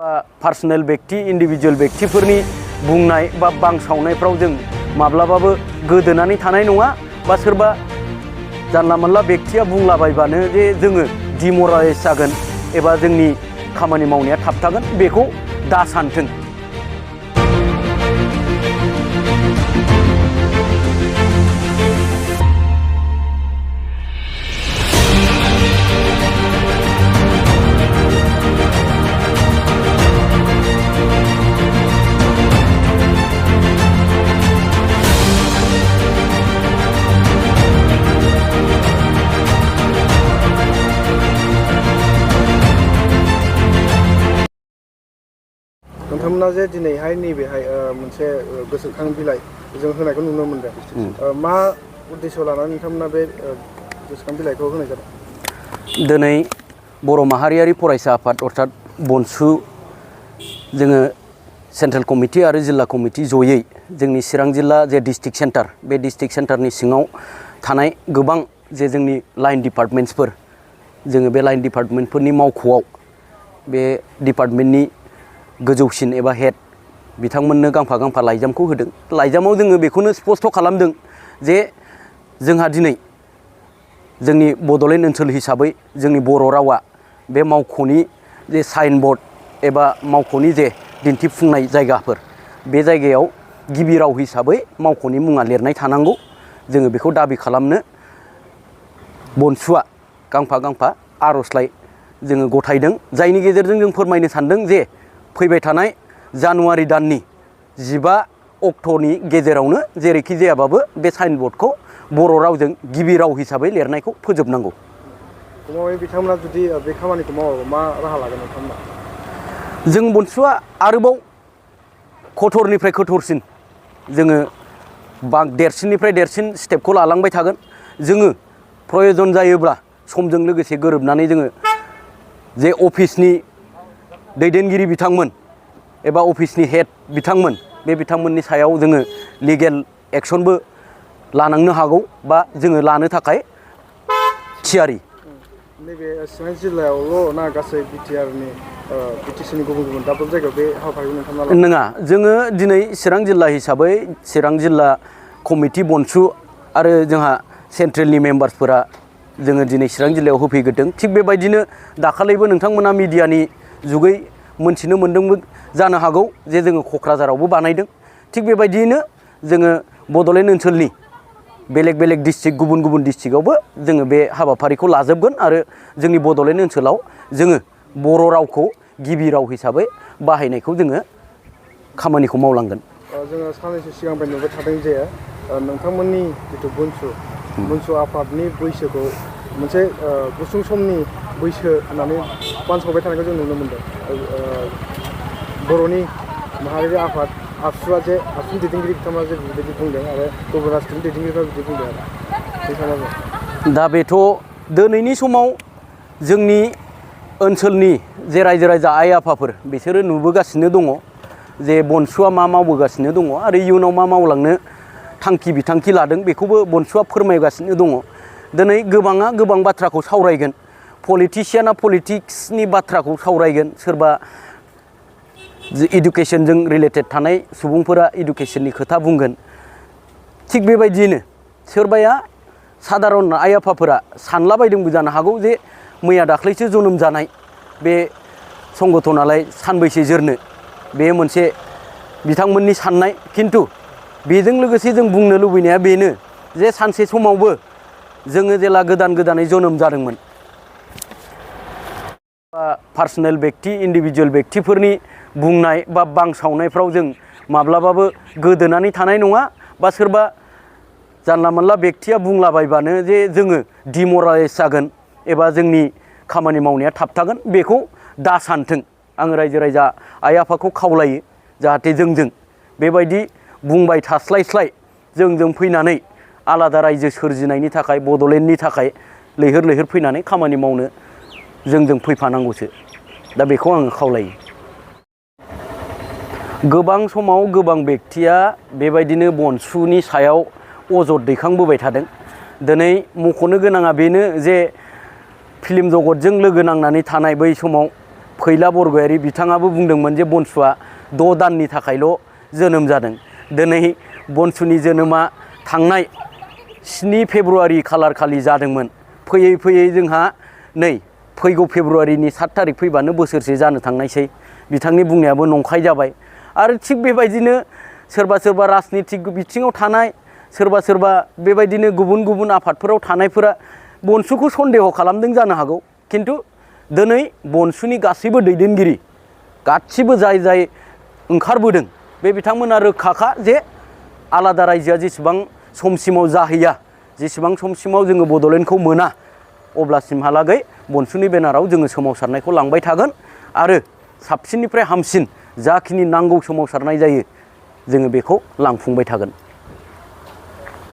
Personal व्यक्ति individual व्यक्तिफोरनि बुंनाय बा बांसावनायफ्राव जों माब्लाबाबो गोदोनानै थानाय नङा बा सोरबा जानला मोनला व्यक्तिया बुंलाबायबानो जे जोङो डिमरालाइज जागोन एबा जोंनि खामानि मावनाया थाबथागोन बेखौ दा सानथों। नोंथांमोना जे दिनैहाय नैबेहाय मोनसे गोसोखां बिलाइ जों होनायखौ नुनो मोनदों मा उद्देश्य लानानै नोंथांमोना बे गोसोखां बिलाइखौ होनाय जादों? दिनै बर' माहारियारि फरायसा आफाद अर्थात बनसु जोङो सेन्ट्रेल कमिटि आरो जिल्ला कमिटि जयै जोंनि चिरां जिल्ला जे डिस्ट्रिक्ट सेन्टार बे डिस्ट्रिक्ट सेन्टारनि सिङाव थानाय गोबां जे जोंनि लाइन डिपार्टमेन्ट्सफोर जोङो बे लाइन डिपार्टमेन्टफोरनि मावख'आव बे डिपार्टमेन्टनि गोजौसिन एबा हेड बिथांमोननो गांफा गांफा लाइजामखौ होदों। लाइजामाव जोङो बेखौनो स्पष्ट खालामदों जे जोंहा दिनै जोंनि बड'लेण्ड ओनसोल हिसाबै जोंनि बर' रावा बे मावख'नि जे साइन बर्ड एबा मावख'नि जे दिन्थिफुंनाय जायगाफोर बे जायगायाव गिबि राव हिसाबै मावख'नि मुङा लिरनाय थानांगौ। जोङो बेखौ दाबि खालामनो बनसुआ गांफा गांफा आर'जलाइ जोङो गथायदों, जायनि गेजेरजों जों फोरमायनो सानदों जे फैबाय थानाय जानुवारि दाननि 15 अक्ट'नि गेजेरावनो जेरैखि जायाबाबो बे साइन बर्डखौ बर' रावजों गिबि राव हिसाबै लिरनायखौ फोजोबनांगौ। बिथांमोना जुदि बे खामानिखौ मावाबा मा राहा लागोन नोंथांमोना? जों बनसुआ आरोबाव कठोरनिफ्राय कठोरसिन जोङो देरसिननिफ्राय देरसिन स्टेपखौ लालांबाय थागोन। जोङो प्रयजन जायोब्ला समजों लोगोसे गोरोबनानै जोङो जे अफिसनि दैदेनगिरि बिथांमोन एबा अफिसनि हेड बिथांमोन बे बिथांमोननि सायाव जोङो लिगेल एक्सनबो लानांनो हागौ बा जोङो लानो थाखाय थियारि। नैबे चिरां जिल्लायावल' ना गासै बिटिसिनि गुबुन गुबुन दाब दाब जायगायाव बे हाबाफारिखौ नोंथांमोना नङा, जोङो दिनै चिरां जिल्ला हिसाबै चिरां जिल्ला कमिटि बनसु आरो जोंहा सेन्ट्रेलनि मेम्बार्सफोरा जोङो दिनै चिरां जिल्लायाव होफैग्रोदों। थिग बेबायदिनो दाखालिबो नोंथांमोना मिडियानि जुगै मोनथिनो मोन्दोंबो जानो हागौ जे जोङो क'क्राझारावबो बानायदों। थिग बेबायदियैनो जोङो बड'लेण्ड ओनसोलनि बेलेग बेलेग डिस्ट्रिक्ट गुबुन गुबुन डिस्ट्रिक्टआवबो जोङो बे हाबाफारिखौ लाजोबगोन आरो जोंनि बड'लेण्ड ओनसोलाव जोङो बर' रावखौ गिबि राव हिसाबै बाहायनायखौ जोङो खामानिखौ मावलांगोन। जोङो साननैसो सिगांनिफ्राय नुबाय थादों जे नोंथांमोननि जिथु बनसु आफादनि बैसोखौ मोनसे गुसुं समनि बैसो होननानै बानसावबाय थानायखौ जों नुनो मोनदों। बर'नि माहारियारि आफाद आबसुआ जे आबसुनि दैदेनगिरि बिथांमोना जे बिबायदि बुंदों आरो गुबुन राष्ट्रनि दैदेनगिरिफ्रा बिदि बुंदों आरो दा बेथ' दिनैनि समाव जोंनि ओनसोलनि जे रायजो राजा आइ आफाफोर बिसोरो नुबोगासिनो दङ जे बनसुआ मा मावबोगासिनो दङ आरो इयुनाव मा मावलांनो थांखि बिथांखि लादों बेखौबो बनसुआ फोरमायगासिनो दङ। दिनै गोबाङा गोबां बाथ्राखौ सावरायगोन, पलिटिसियाना पलिटिक्सनि बाथ्राखौ सावरायगोन, सोरबा इडुकेसनजों रिलेटेड थानाय सुबुंफोरा इडुकेसननि खोथा बुंगोन। थिग बेबायदियैनो सोरबाया सादारन आइ आफाफोरा सानलाबायदोंबो जानो हागौ जे मैया दाख्लैसो जोनोम जानाय बे संगठनालाय सानबैसे जोरनो, बे मोनसे बिथांमोननि साननाय। खिन्थु बेजों लोगोसे जों बुंनो लुबैनाया बेनो जे सानसे समावबो जोङो जेला गोदानै जोनोम जादोंमोन पार्सनेल व्यक्ति इन्डिविजुअल व्यक्तिफोरनि बुंनाय बा बांसावनायफ्राव जों माब्लाबाबो गोदोनानै थानाय नङा बा सोरबा जानला मोनला व्यक्तिया बुंलाबायबानो जे जोङो डिमरालाइज जागोन एबा जोंनि खामानि मावनाया थाबथागोन बेखौ दा सानथों। आङो रायजो राजा आइ आफाखौ खावलायो जाहाथे जोंजों बेबायदि बुंबाय थास्लायस्लाय जोंजों फैनानै आलादा रायजो सोरजिनायनि थाखाय बड'लेण्डनि थाखाय लैहोर लैहोर फैनानै खामानि मावनो जोंजों फैफानांगौसो। दा बेखौ आङो खावलायो। गोबां समाव गोबां व्यक्तिया बेबायदिनो बनसुनि सायाव अजद दैखांबोबाय थादों। दिनै मख'नो गोनाङा बेनो जे फिल्म जगतजों लोगो नांनानै थानाय बै समाव फैला बरगयारी बिथाङाबो बुंदोंमोन जे बनसुआ 6 दाननि थाखायल' जोनोम जादों। दिनै बनसुनि जोनोमा थांनाय 7 फेब्रुवारि खालार खालि जादोंमोन। फैयै फैयै जोंहा नै फैगौ फेब्रुवारिनि 7 थारिख फैबानो बोसोरसे जानो थांनायसै। बिथांनि बुंनायाबो नंखाय जाबाय। आरो थिग बेबायदिनो सोरबा सोरबा राजनितिक बिथिङाव थानाय, सोरबा सोरबा बेबायदिनो गुबुन गुबुन आफादफोराव थानायफोरा बनसुखौ सन्देह खालामदों जानो हागौ। खिन्थु दिनै बनसुनि गासैबो दैदेनगिरि गासिबो जाय जाय ओंखारबोदों बे बिथांमोना रोखाखा जे आलादा रायजोआ जेसेबां समसिमाव जाहैया, जेसेबां समसिमाव जोङो बड'लेण्डखौ मोना, अब्लासिमहालागै बनसुनि बेनाराव जोङो सोमावसारनायखौ लांबाय थागोन आरो साबसिननिफ्राय हामसिन जाखिनि नांगौ सोमावसारनाय जायो जोङो बेखौ लांफुंबाय थागोन।